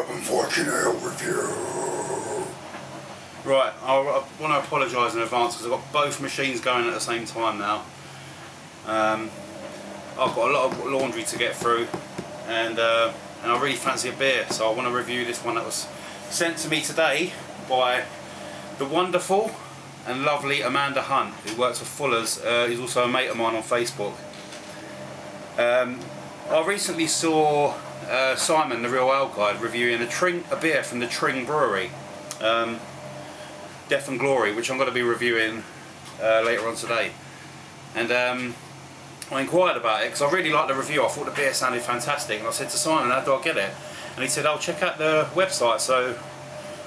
Viking ale review. Right, I want to apologise in advance because I've got both machines going at the same time now. I've got a lot of laundry to get through, and I really fancy a beer, so I want to review this one that was sent to me today by the wonderful and lovely Amanda Hunt, who works for Fuller's. He's also a mate of mine on Facebook. I recently saw Simon, the Real Ale Guide, reviewing a beer from the Tring Brewery, Death and Glory, which I'm going to be reviewing later on today. And I inquired about it because I really liked the review. I thought the beer sounded fantastic, and I said to Simon, how do I get it? And he said, oh, check out the website. So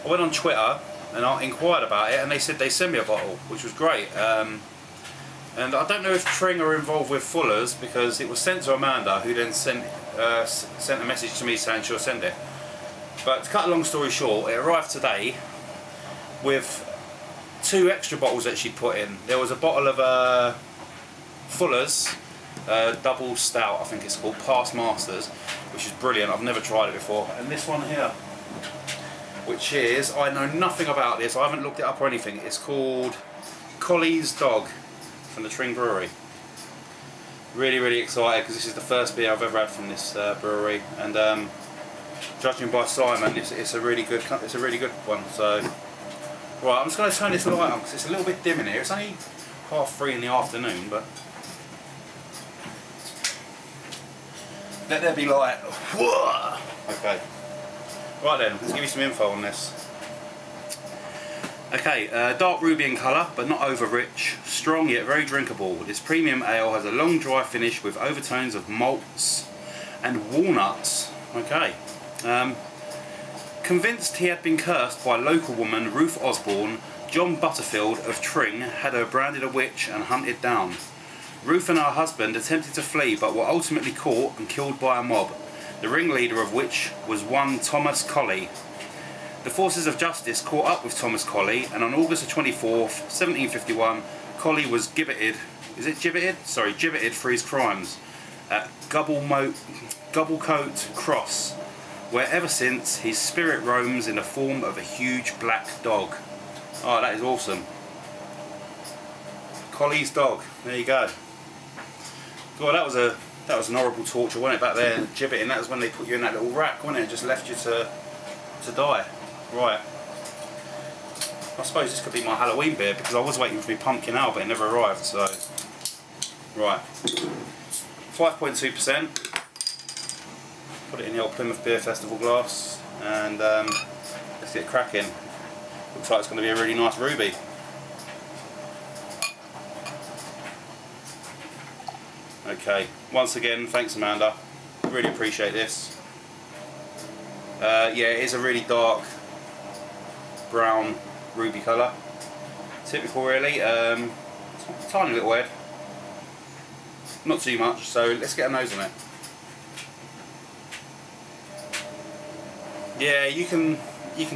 I went on Twitter and I inquired about it, and they said they sent me a bottle, which was great. And I don't know if Tring are involved with Fuller's, because it was sent to Amanda, who then sent a message to me saying she'll send it. But to cut a long story short, it arrived today with 2 extra bottles that she'd put in. There was a bottle of Fuller's double stout, I think it's called, Past Masters, which is brilliant. I've never tried it before. And this one here, which is, I know nothing about this, I haven't looked it up or anything. It's called Colley's Dog from the Tring Brewery. Really, really excited because this is the first beer I've ever had from this brewery, and judging by Simon, it's a really good one. So, right, I'm just going to turn this light on because it's a little bit dim in here. It's only 3:30 in the afternoon, but let there be light. Okay. Right then, let's give you some info on this. Okay, dark ruby in colour, but not over rich. Strong yet very drinkable. This premium ale has a long dry finish with overtones of malts and walnuts. Okay. Convinced he had been cursed by local woman Ruth Osborne, John Butterfield of Tring had her branded a witch and hunted down. Ruth and her husband attempted to flee but were ultimately caught and killed by a mob, the ringleader of which was one Thomas Colley. The forces of justice caught up with Thomas Colley, and on August the 24th, 1751, Colley was gibbeted for his crimes at Gubblecote Cross, where ever since his spirit roams in the form of a huge black dog. Oh, that is awesome. Colley's Dog. There you go. God, that was an horrible torture, wasn't it, back there, gibbeting? That was when they put you in that little rack, wasn't it? And just left you to die. Right. I suppose this could be my Halloween beer, because I was waiting for my pumpkin ale, but it never arrived. So, right. 5.2%. Put it in the old Plymouth Beer Festival glass, and let's get cracking. Looks like it's going to be a really nice ruby. Okay, once again, thanks Amanda, really appreciate this. Yeah, it is a really dark brown ruby colour, typical really, tiny little head, not too much, so let's get a nose on it. Yeah, you can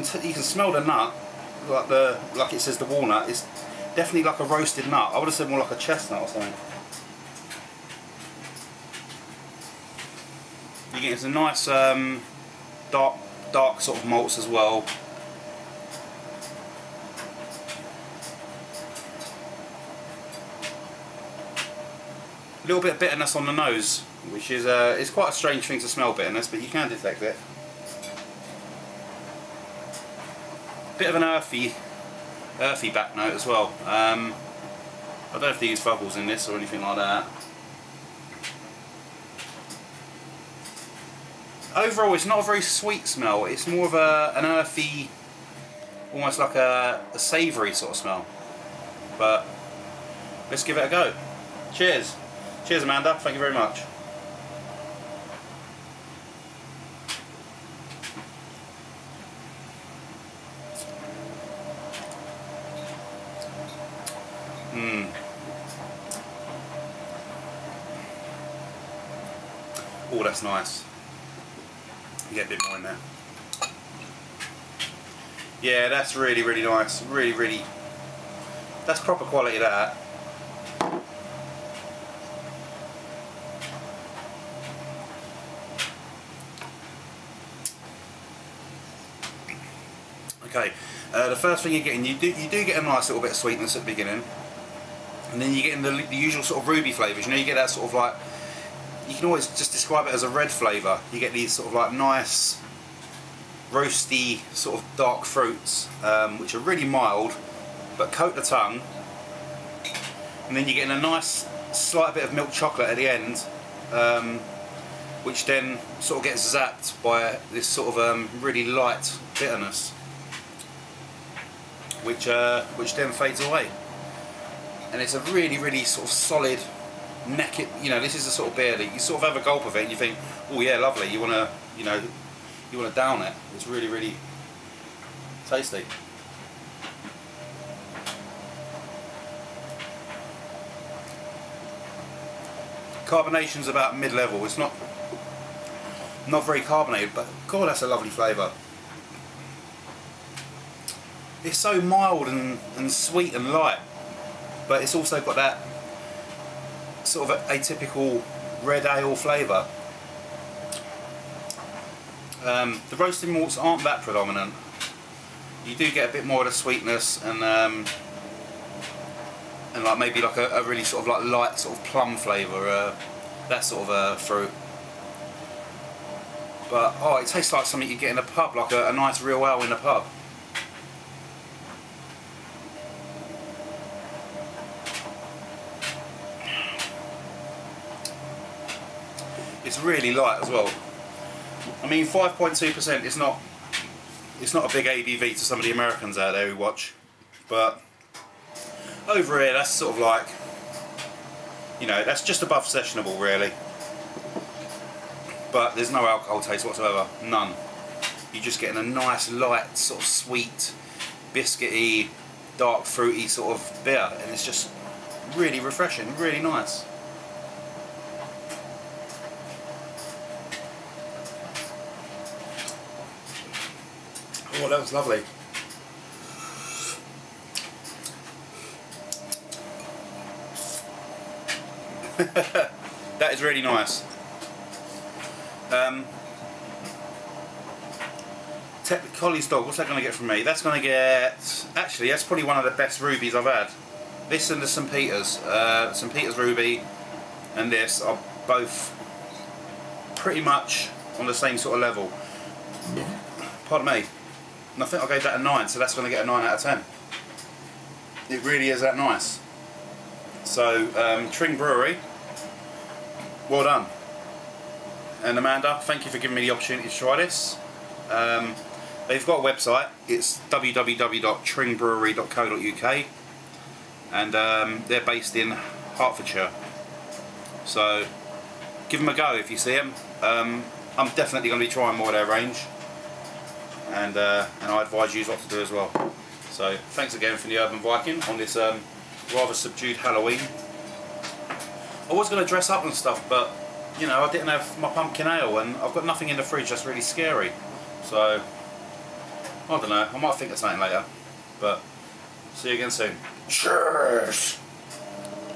smell the nut, like it says the walnut. It's definitely like a roasted nut. I would have said more like a chestnut or something. You get some nice dark sort of malts as well. A little bit of bitterness on the nose, which is it's quite a strange thing to smell bitterness, but you can detect it. Bit of an earthy back note as well. I don't know if they use bubbles in this or anything like that. Overall, it's not a very sweet smell. It's more of an earthy, almost like a savoury sort of smell. But let's give it a go. Cheers. Cheers, Amanda. Thank you very much. Oh, that's nice. You get a bit more in there. Yeah, that's really, really nice. Really, really. That's proper quality, that. Okay, the first thing you're getting, you do get a nice little bit of sweetness at the beginning, and then you get in the usual sort of ruby flavours. You know, you get that sort of like, you can always just describe it as a red flavour. You get these sort of like nice, roasty sort of dark fruits, which are really mild, but coat the tongue. And then you're getting a nice slight bit of milk chocolate at the end, which then sort of gets zapped by this sort of really light bitterness, which then fades away. And it's a really sort of solid neck. You know, this is the sort of beer that you sort of have a gulp of it and you think, oh yeah, lovely. You want to, you know, you want to down it. It's really tasty. Carbonation's about mid-level. It's not very carbonated, but God, that's a lovely flavour. It's so mild and sweet and light, but it's also got that sort of atypical red ale flavour. The roasted malts aren't that predominant. You do get a bit more of the sweetness and like maybe like a really sort of like light sort of plum flavour, that sort of fruit. But oh, it tastes like something you get in a pub, like a nice real ale in a pub. It's really light as well. I mean, 5.2% is not, it's not a big ABV to some of the Americans out there who watch, but over here that's sort of like, you know, that's just above sessionable really. But there's no alcohol taste whatsoever, none. You're just getting a nice light sort of sweet, biscuity, dark fruity sort of beer, and it's just really refreshing, really nice. Oh, that was lovely. That is really nice. Colley's dog, what's that going to get from me? That's going to get, actually that's probably one of the best rubies I've had. This and the St. Peter's ruby and this are both pretty much on the same sort of level. Pardon me. And I think I gave that a 9, so that's going to get a 9 out of 10. It really is that nice. So, Tring Brewery, well done. And Amanda, thank you for giving me the opportunity to try this. They've got a website, it's www.tringbrewery.co.uk, and they're based in Hertfordshire. So, give them a go if you see them. I'm definitely going to be trying more of their range. And I advise you what to do as well. So thanks again from the Urban Viking on this rather subdued Halloween. I was going to dress up and stuff, but you know, I didn't have my pumpkin ale and I've got nothing in the fridge that's really scary. So I don't know, I might think of something later. But see you again soon. Cheers!